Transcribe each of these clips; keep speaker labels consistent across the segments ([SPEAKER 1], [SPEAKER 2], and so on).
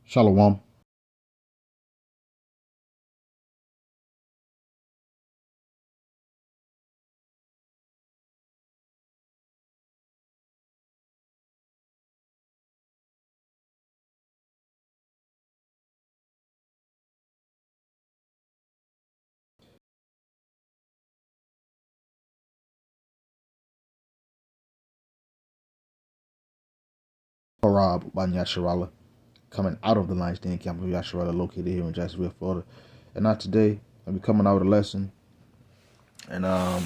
[SPEAKER 1] Shalom. Moab by Yasharala, coming out of the Lion's Den camp of Yasharala, located here in Jacksonville, Florida. And not today, I'll be coming out with a lesson. And I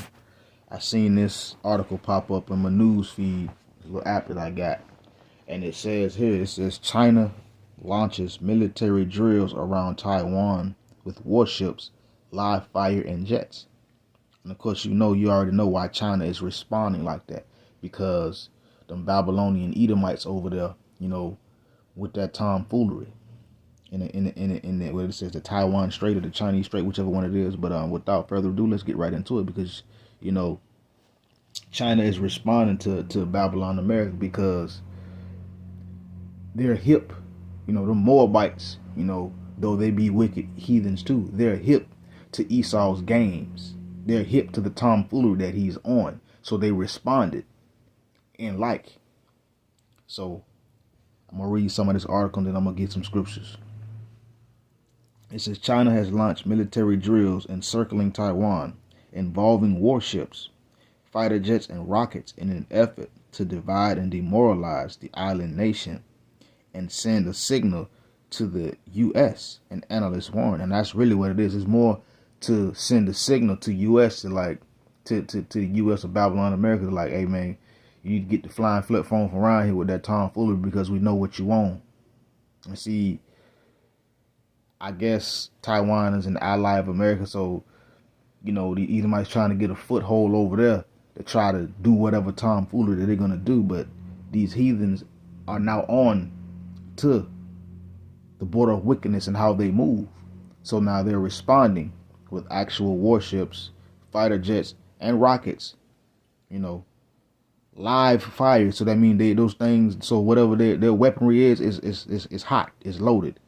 [SPEAKER 1] seen this article pop up in my news feed, a little app that I got. And it says here, it says China launches military drills around Taiwan with warships, live fire, and jets. And of course, you already know why China is responding like that. Because them Babylonian Edomites over there, with that tomfoolery in what it says, the Taiwan Strait or the Chinese Strait, whichever one it is. But without further ado, let's get right into it, because China is responding to Babylon America because they're hip. The Moabites, though they be wicked heathens too, they're hip to Esau's games. They're hip to the tomfoolery that he's on. So they responded and So I'm going to read some of this article and then I'm going to get some scriptures. It says China has launched military drills encircling Taiwan involving warships, fighter jets, and rockets in an effort to divide and demoralize the island nation and send a signal to the U.S., and analysts warn. And that's really what it is. It's more to send a signal to U.S. to the U.S. of Babylon America, to hey man, you need to get the flying flip phone from around here with that tomfoolery, because we know what you want. And see, I guess Taiwan is an ally of America, so the Edomites trying to get a foothold over there to try to do whatever tomfoolery that they're gonna do. But these heathens are now on to the border of wickedness and how they move. So now they're responding with actual warships, fighter jets, and rockets. Live fire. So that means those things. So whatever their weaponry is hot, is loaded,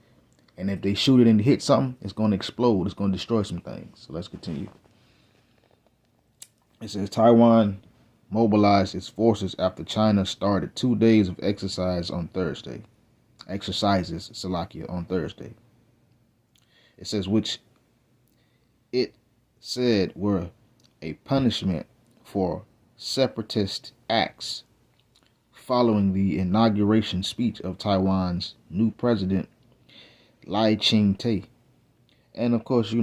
[SPEAKER 1] and if they shoot it and hit something, it's going to explode. It's going to destroy some things. So let's continue. It says Taiwan mobilized its forces after China started 2 days of exercises on Thursday. On Thursday. It says, which it said were a punishment for separatist acts following the inauguration speech of Taiwan's new president, Lai Ching-te. And of course,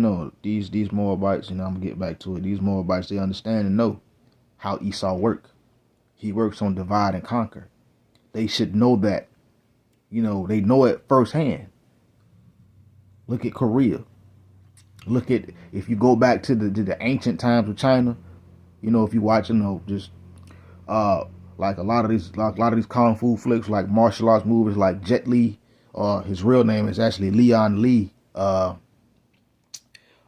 [SPEAKER 1] these Moabites, I'm going to get back to it. These Moabites, they understand and know how Esau works. He works on divide and conquer. They should know that. They know it firsthand. Look at Korea. Look at, if you go back to the ancient times of China, if you watch, just like a lot of these kung fu flicks, like martial arts movies, like Jet Li, his real name is actually Leon Lee. But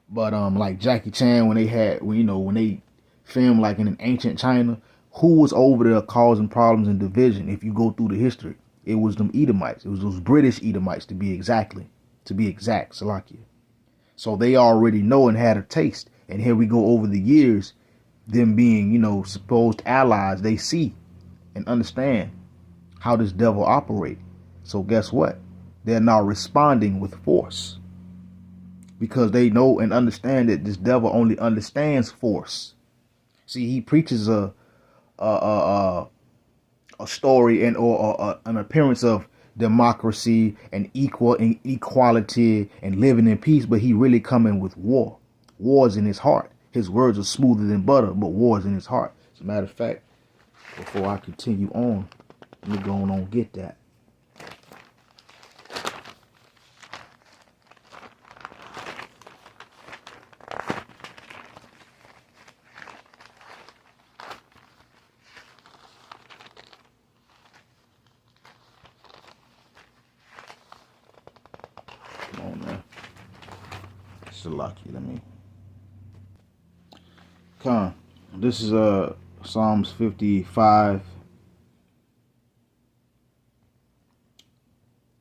[SPEAKER 1] like Jackie Chan, when they filmed like in an ancient China, who was over there causing problems and division? If you go through the history, it was them Edomites. It was those British Edomites, to be exact, Salakia. So they already know and had a taste. And here we go, over the years, them being, supposed allies, they see and understand how this devil operates. So guess what? They're now responding with force, because they know and understand that this devil only understands force. See, he preaches a story or an appearance of democracy and equality and living in peace, but he really coming with war. War's in his heart. His words are smoother than butter, but war's in his heart. As a matter of fact, before I continue on, let me go on get that. Come on, man. Salaki, let me. Come. This is Psalms 55,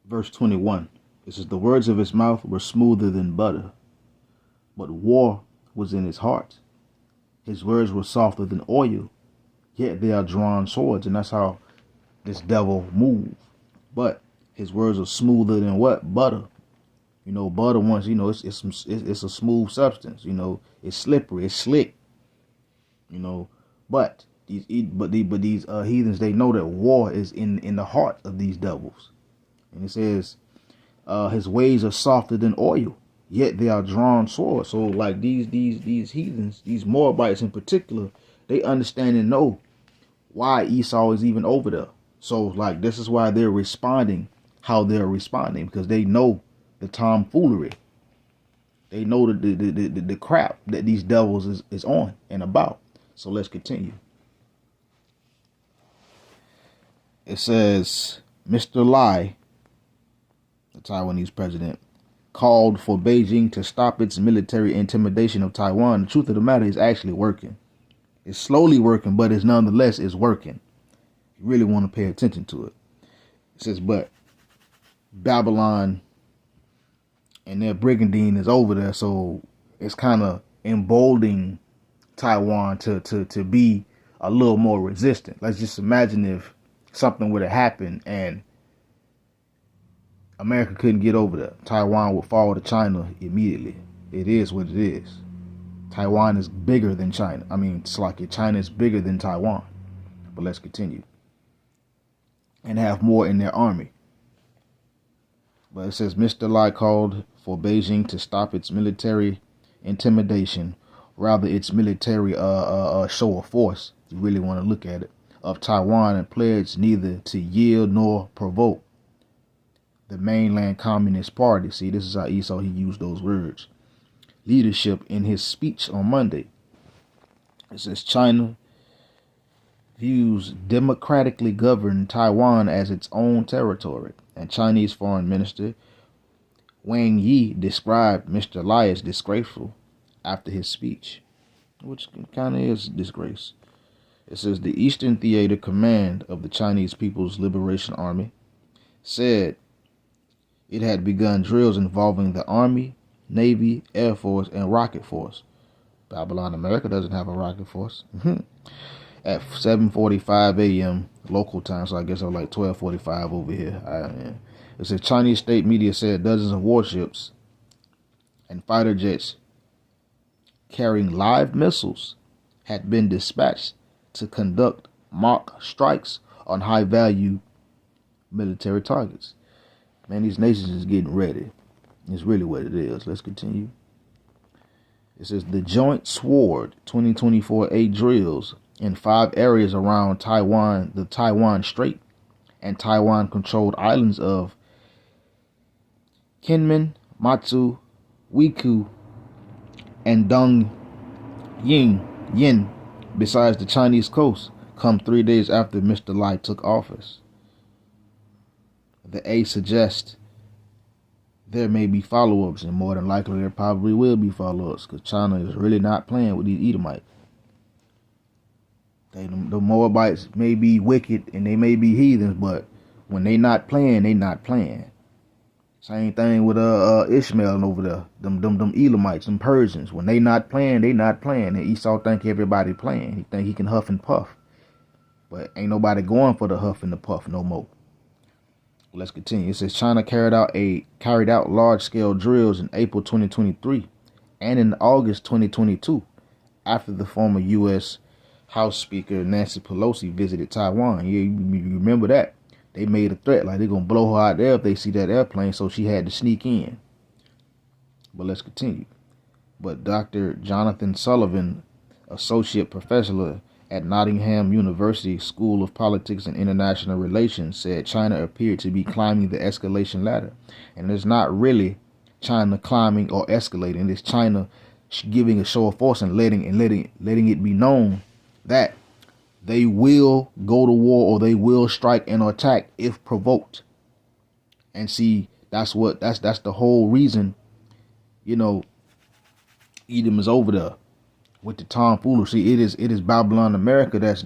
[SPEAKER 1] verse 21. It says the words of his mouth were smoother than butter, but war was in his heart. His words were softer than oil, yet they are drawn swords. And that's how this devil moves. But his words are smoother than what? Butter. You know, butter once, you know, it's a smooth substance. You know, it's slippery, it's slick. You know, but these heathens, they know that war is in the heart of these devils. And it says, his ways are softer than oil, yet they are drawn swords. So like these heathens, these Moabites in particular, they understand and know why Esau is even over there. So like this is why they're responding how they're responding, because they know the tomfoolery. They know the crap that these devils is on and about. So let's continue. It says Mr. Lai, the Taiwanese president, called for Beijing to stop its military intimidation of Taiwan. The truth of the matter is actually working. It's slowly working, but it's nonetheless is working. You really want to pay attention to it. It says, but Babylon and their brigandine is over there, so it's kind of emboldening Taiwan to be a little more resistant. Let's just imagine if something would have happened and America couldn't get over there. Taiwan would fall to China immediately. It is what it is. Taiwan is bigger than China. I mean, it's like China is bigger than Taiwan. But let's continue. And have more in their army. But it says Mr. Lai called for Beijing to stop its military intimidation, rather its military show of force, you really want to look at it, of Taiwan, and pledged neither to yield nor provoke the mainland Communist Party. See, this is how Esau, he used those words. Leadership in his speech on Monday. It says China views democratically governed Taiwan as its own territory, and Chinese Foreign Minister Wang Yi described Mr. Lai as disgraceful after his speech, which kind of is disgrace. It says the Eastern Theater Command of the Chinese People's Liberation Army said it had begun drills involving the Army, Navy, Air Force, and Rocket Force. Babylon, America doesn't have a rocket force. At 7:45 a.m. local time, so I guess it was like 12:45 over here. It says Chinese state media said dozens of warships and fighter jets carrying live missiles had been dispatched to conduct mock strikes on high-value military targets. Man, these nations is getting ready. It's really what it is. Let's continue. It says the Joint Sword 2024A drills in 5 areas around Taiwan, the Taiwan Strait, and Taiwan-controlled islands of Kinmen, Matsu, Wiku, and Dong Yin, besides the Chinese coast, come 3 days after Mr. Lai took office. The A suggests there may be follow-ups, and more than likely there probably will be follow-ups, because China is really not playing with these Edomites. The Moabites may be wicked and they may be heathens, but when they not playing, they not playing. Same thing with Ishmael over there, them Elamites, them Persians. When they not playing, they not playing. And Esau think everybody playing. He think he can huff and puff, but ain't nobody going for the huff and the puff no more. Let's continue. It says China carried out large-scale drills in April 2023 and in August 2022 after the former U.S. House Speaker Nancy Pelosi visited Taiwan. Yeah, you remember that. They made a threat like they're going to blow her out there if they see that airplane, so she had to sneak in. But let's continue. But Dr. Jonathan Sullivan, associate professor at Nottingham University School of Politics and International Relations, said China appeared to be climbing the escalation ladder. And it's not really China climbing or escalating. It's China giving a show of force and letting it be known that they will go to war or they will strike and attack if provoked. And see, that's the whole reason, you know, Edom is over there with the tomfoolery. See, it is Babylon, America that's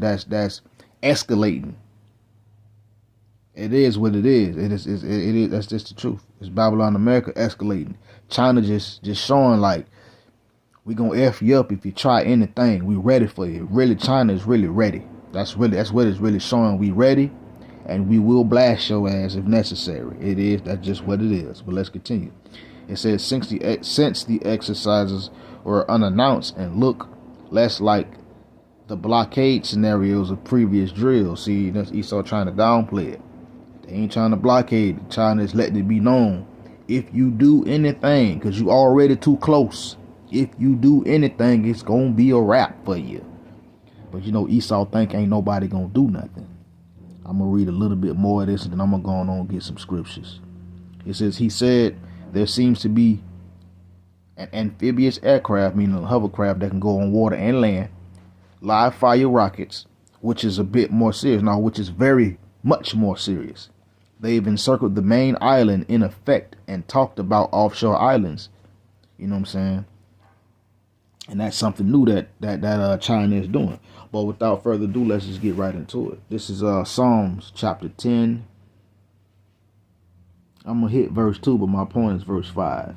[SPEAKER 1] escalating. It is what it is. It is. That's just the truth. It's Babylon America escalating. China just showing like we gonna F you up if you try anything. We ready for you. Really, China is really ready. That's what it's really showing. We ready, and we will blast your ass if necessary. It is. That's just what it is. But let's continue. It says since the exercises were unannounced and look less like the blockade scenarios of previous drills. See, that's Esau trying to downplay it. They ain't trying to blockade it. China is letting it be known. If you do anything, because you already too close, if you do anything, it's going to be a wrap for you. But you know, Esau think ain't nobody going to do nothing. I'm going to read a little bit more of this and then I'm going to go on and get some scriptures. It says, he said, there seems to be an amphibious aircraft, meaning a hovercraft that can go on water and land, live fire rockets, which is a bit more serious now, which is very much more serious. They've encircled the main island in effect and talked about offshore islands. You know what I'm saying? And that's something new that China is doing. But without further ado, let's just get right into it. This is Psalms chapter 10. I'm going to hit verse 2, but my point is verse 5.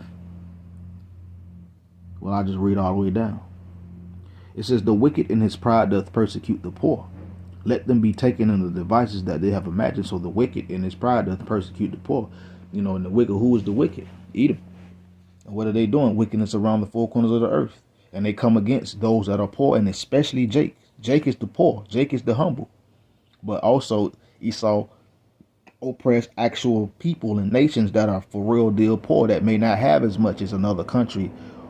[SPEAKER 1] Well, I'll just read all the way down. It says, the wicked in his pride doth persecute the poor. Let them be taken in the devices that they have imagined. So the wicked in his pride doth persecute the poor. You know, and the wicked, who is the wicked? Edom. And what are they doing? Wickedness around the four corners of the earth. And they come against those that are poor, and especially Jake. Jake is the poor. Jake is the humble. But also Esau oppress actual people and nations that are for real deal poor, that may not have as much as another country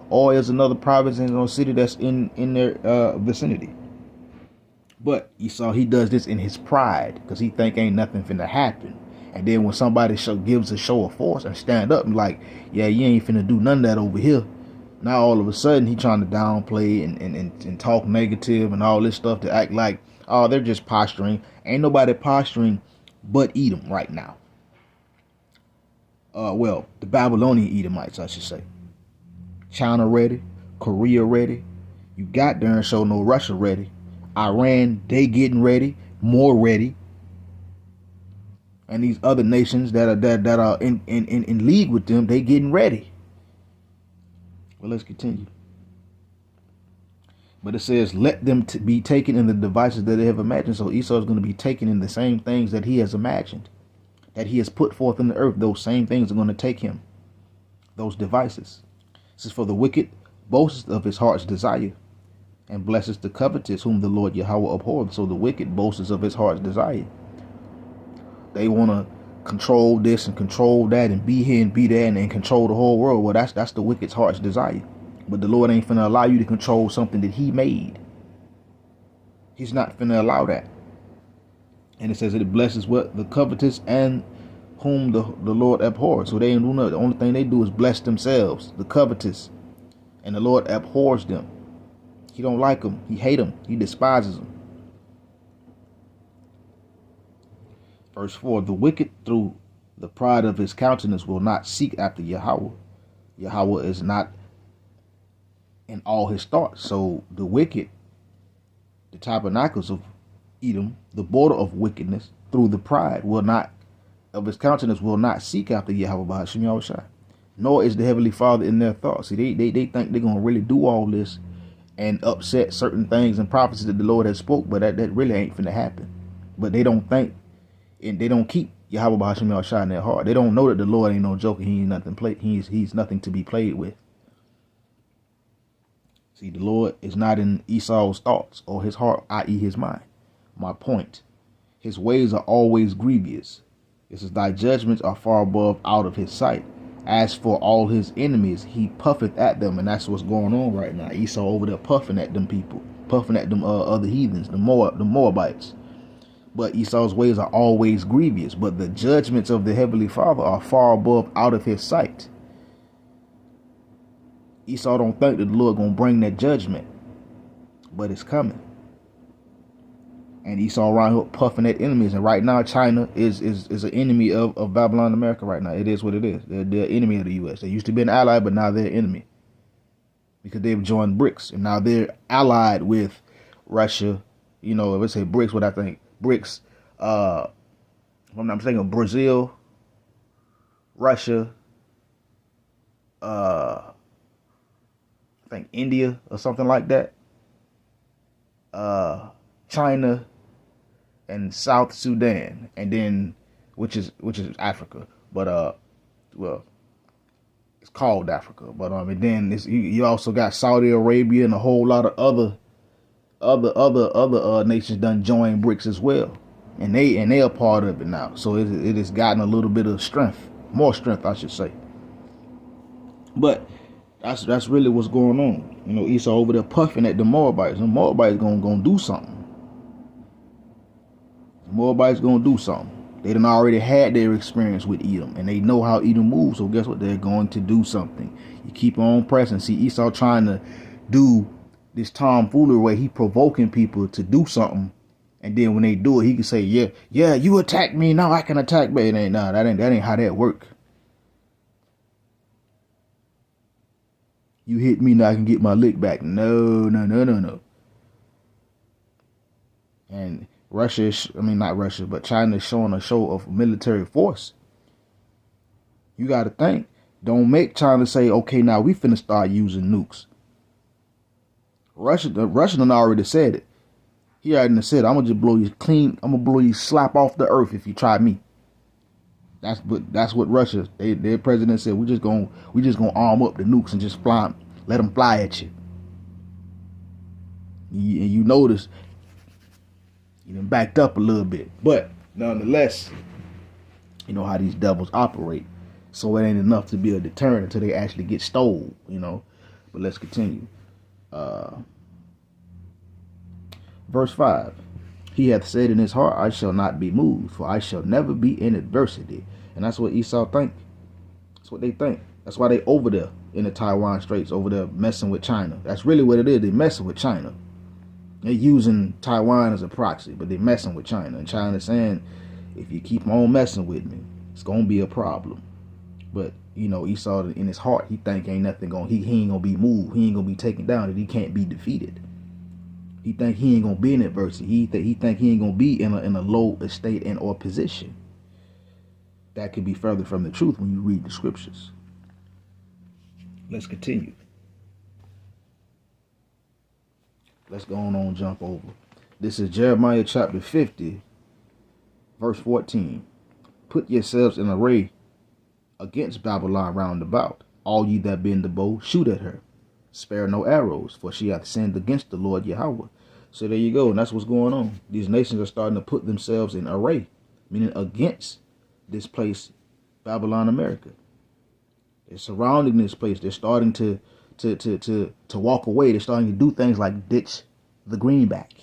[SPEAKER 1] or as another province and city that's in their vicinity. But Esau, he does this in his pride because he think ain't nothing finna happen. And then when somebody gives a show of force and stand up and like, yeah, you ain't finna do none of that over here. Now all of a sudden he trying to downplay and talk negative and all this stuff to act like, oh, they're just posturing. Ain't nobody posturing but Edom right now. Well, the Babylonian Edomites, I should say. China ready, Korea ready. You got there and show no Russia ready. Iran, they getting ready, more ready. And these other nations that are in league with them, they getting ready. Well, let's continue. But it says, let them be taken in the devices that they have imagined. So Esau is going to be taken in the same things that he has imagined, that he has put forth in the earth. Those same things are going to take him. Those devices. This is for the wicked boasts of his heart's desire, and blesses the covetous whom the Lord Yahweh abhors. So the wicked boasts of his heart's desire. They want to control this and control that and be here and be there and control the whole world. Well, that's the wicked's heart's desire. But the Lord ain't finna allow you to control something that he made. He's not finna allow that. And it says that it blesses what? The covetous and whom the Lord abhors. So they ain't doing nothing. The only thing they do is bless themselves, the covetous. And the Lord abhors them. He don't like them. He hate them. He despises them. Verse 4, the wicked through the pride of his countenance will not seek after Yahweh. Yahweh is not in all his thoughts. So the wicked, the tabernacles of Edom, the border of wickedness, through the pride will not, of his countenance will not seek after Yahweh B'Hashem Yahushua. Nor is the Heavenly Father in their thoughts. See, they think they're going to really do all this and upset certain things and prophecies that the Lord has spoke, but that really ain't finna happen. But they don't think, and they don't keep Yahweh B'Hashem Yahushua in their heart. They don't know that the Lord ain't no joke and he ain't nothing he's nothing to be played with. See, the Lord is not in Esau's thoughts or his heart, i.e. his mind. My point. His ways are always grievous. It says, thy judgments are far above out of his sight. As for all his enemies, he puffeth at them. And that's what's going on right now. Esau over there puffing at them people. Puffing at them other heathens, the Moabites. But Esau's ways are always grievous. But the judgments of the Heavenly Father are far above out of his sight. Esau don't think that the Lord going to bring that judgment. But it's coming. And Esau around here puffing at enemies. And right now, China is an enemy of Babylon America right now. It is what it is. They're an enemy of the U.S. They used to be an ally, but now they're an enemy. Because they've joined BRICS. And now they're allied with Russia. You know, if I say BRICS, what I think. BRICS, I'm thinking Brazil, Russia, I think India or something like that, China, and South Sudan, and then which is Africa, but well, it's called Africa, but and then you also got Saudi Arabia and a whole lot of other nations done joined BRICS as well, and they are part of it now. So it has gotten a little bit of strength, more strength, I should say. But that's really what's going on. You know, Esau over there puffing at the Moabites. The Moabites gonna do something. The Moabites gonna do something. They done already had their experience with Edom, and they know how Edom moves. So guess what? They're going to do something. You keep on pressing. See, Esau trying to do this tomfoolery way. He provoking people to do something, and then when they do it, he can say, "Yeah, you attacked me. Now I can attack back." That ain't how that work. You hit me, now I can get my lick back. No. And not Russia, but China is showing a show of military force. You got to think. Don't make China say, okay, now we finna start using nukes. Russia done already said it. He already said, I'm gonna just blow you clean. I'm gonna blow you slap off the earth if you try me. That's what Russia. Their president said. We just gonna arm up the nukes and just fly, let them fly at you. You notice. You done backed up a little bit, but nonetheless, you know how these devils operate. So it ain't enough to be a deterrent until they actually get stole, you know. But let's continue. Verse 5. He hath said in his heart, I shall not be moved, for I shall never be in adversity. And that's what Esau think. That's what they think. That's why they over there in the Taiwan Straits, over there messing with China. That's really what it is. They messing with China. They're using Taiwan as a proxy, but they're messing with China. And China's saying, if you keep on messing with me, it's going to be a problem. But, you know, Esau in his heart, he think ain't nothing going, he ain't going to be moved. He ain't going to be taken down, that he can't be defeated. He think he ain't going to be in adversity. He think he ain't going to be in a low estate and or position. That could be further from the truth when you read the scriptures. Let's continue. Let's go on jump over. This is Jeremiah chapter 50, verse 14. Put yourselves in array against Babylon round about. All ye that bend the bow, shoot at her. Spare no arrows, for she hath sinned against the Lord Yahweh. So there you go, and that's what's going on. These nations are starting to put themselves in array, meaning against this place, Babylon, America. They're surrounding this place. They're starting to walk away. They're starting to do things like ditch the greenback.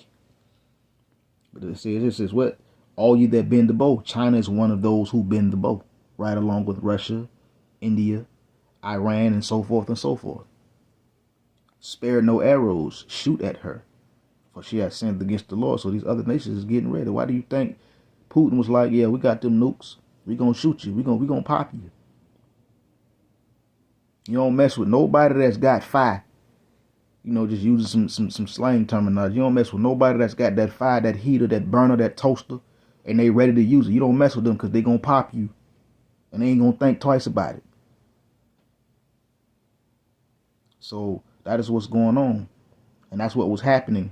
[SPEAKER 1] But this is what? All you that bend the bow. China is one of those who bend the bow, right along with Russia, India, Iran, and so forth and so forth. Spare no arrows, shoot at her, for she has sinned against the Lord. So these other nations is getting ready. Why do you think Putin was like, yeah, we got them nukes. We gonna shoot you. We gonna pop you. You don't mess with nobody that's got fire. You know, just using some slang terminology. You don't mess with nobody that's got that fire, that heater, that burner, that toaster, and they ready to use it. You don't mess with them because they gonna pop you, and they ain't gonna think twice about it. So that is what's going on, and that's what was happening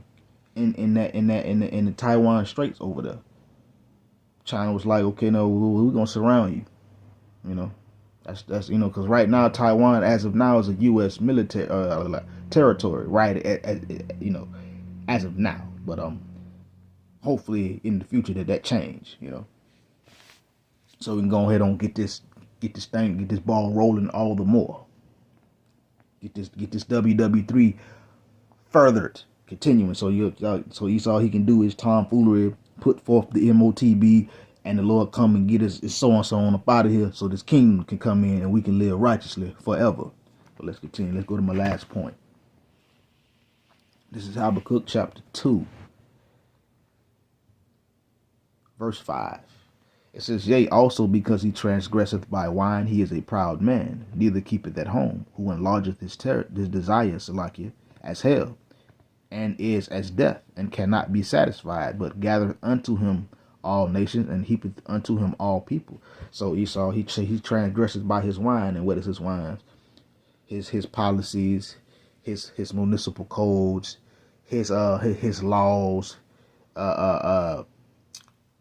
[SPEAKER 1] in the Taiwan Straits over there. China was like, okay, no, we're gonna surround you. You know. That's you know, because right now Taiwan, as of now, is a U.S. military territory, right? You know, as of now, but hopefully in the future that change. You know, so we can go ahead and get this ball rolling all the more. Get this WW3 furthered, continuing. So Esau, he can do his tomfoolery, put forth the MOTB. And the Lord come and get us so-and-so on up out of here so this kingdom can come in and we can live righteously forever. But let's continue. Let's go to my last point. This is Habakkuk chapter 2, verse 5. It says, yea, also because he transgresseth by wine, he is a proud man, neither keepeth at home, who enlargeth his desire, Salakia, as hell, and is as death, and cannot be satisfied, but gathereth unto him all nations, and heapeth unto him all people. So Esau, he transgresses by his wine. And what is his wine? His policies, his municipal codes, his laws,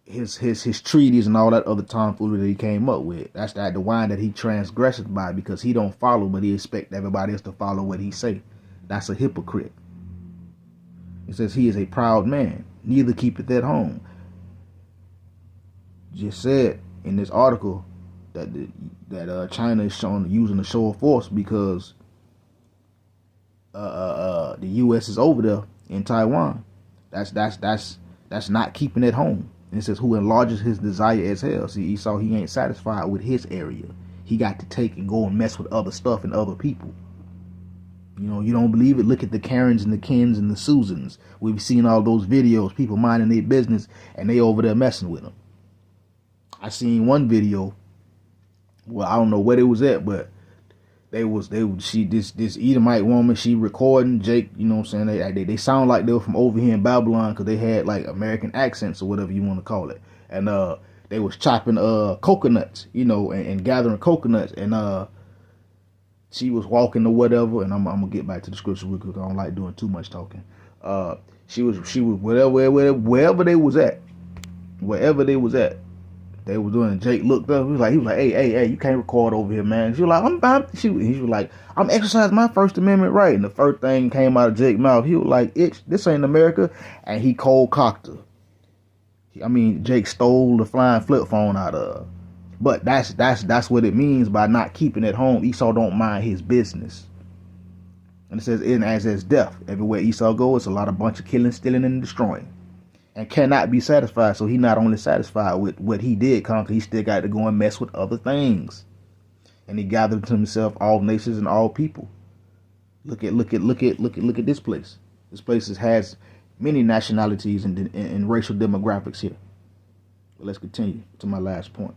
[SPEAKER 1] his treaties, and all that other tomfoolery that he came up with. That's the wine that he transgresses by, because he don't follow, but he expect everybody else to follow what he say. That's a hypocrite. It says he is a proud man, neither keepeth at home. Just said in this article that China is using the show of force because the U.S. is over there in Taiwan. That's not keeping at home. And it says, who enlarges his desire as hell. See, Esau, he ain't satisfied with his area. He got to take and go and mess with other stuff and other people. You know, you don't believe it? Look at the Karens and the Kens and the Susans. We've seen all those videos, people minding their business, and they over there messing with them. I seen one video. Well, I don't know where they was at, but this Edomite woman, she recording Jake, you know what I'm saying? They sound like they were from over here in Babylon, because they had like American accents or whatever you want to call it. And they was chopping coconuts, you know, and gathering coconuts, and she was walking or whatever. And I'm gonna get back to the scripture real quick. I don't like doing too much talking. She was wherever they was at, they were doing. Jake looked up. He was like, hey, you can't record over here, man. She was like, he was like, I'm exercising my First Amendment right. And the first thing came out of Jake's mouth, he was like, this ain't America. And he cold cocked her. I mean, Jake stole the flying flip phone out of her. But that's what it means by not keeping it home. Esau don't mind his business. And it says, in as death. Everywhere Esau goes, it's a lot of bunch of killing, stealing, and destroying. And cannot be satisfied. So he not only satisfied with what he did conquer, he still got to go and mess with other things. And he gathered to himself all nations and all people. Look at this place. This place has many nationalities and racial demographics here. But let's continue to my last point.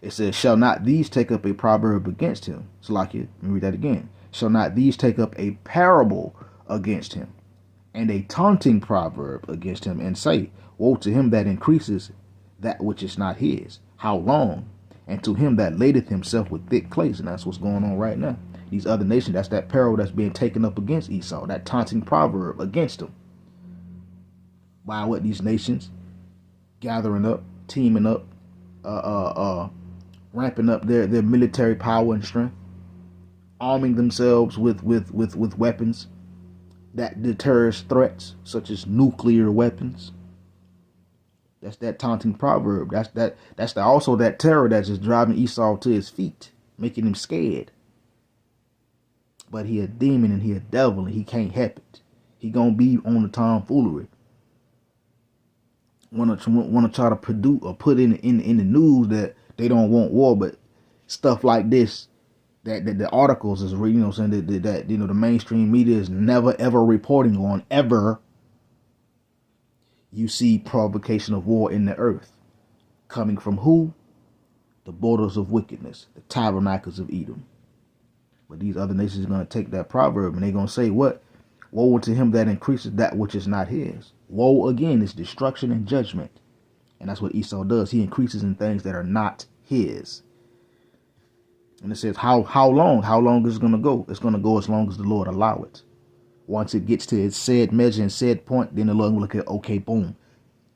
[SPEAKER 1] It says, shall not these take up a proverb against him? Salakia, let me read that again. Shall not these take up a parable against him, and a taunting proverb against him, and say, woe to him that increases that which is not his. How long? And to him that ladeth himself with thick clays. And that's what's going on right now. These other nations, that's that parable that's being taken up against Esau, that taunting proverb against him. By what these nations gathering up, teaming up, ramping up their military power and strength, arming themselves with weapons that deters threats such as nuclear weapons. That's that taunting proverb. That's also that terror that's just driving Esau to his feet, making him scared. But he a demon and he a devil and he can't help it. He gonna be on the tomfoolery. Wanna try to produce or put in the news that they don't want war, but stuff like this that the articles is reading, you know, saying that you know the mainstream media is never ever reporting on ever. You see provocation of war in the earth coming from who? The borders of wickedness, the tabernacles of Edom. But these other nations are going to take that proverb and they're going to say what? Woe unto him that increases that which is not his. Woe again is destruction and judgment. And that's what Esau does. He increases in things that are not his. And it says, how long? How long is it going to go? It's going to go as long as the Lord allow it. Once it gets to its said measure and said point, then the Lord will look at, okay, boom.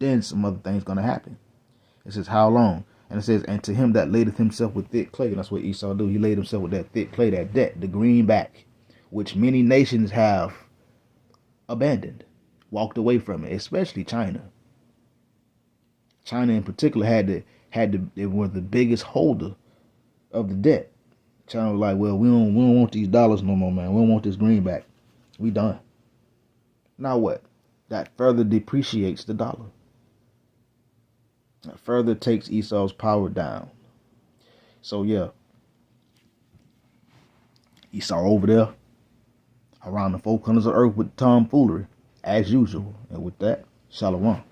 [SPEAKER 1] Then some other things going to happen. It says, how long? And it says, and to him that ladeth himself with thick clay. And that's what Esau do. He laid himself with that thick clay, that debt, the greenback, which many nations have abandoned, walked away from it, especially China. China in particular they were the biggest holder of the debt. China was like, well, we don't want these dollars no more, man. We don't want this greenback. We done. Now what? That further depreciates the dollar. That further takes Esau's power down. So yeah, Esau over there around the four corners of earth with tomfoolery as usual. And with that, shalom.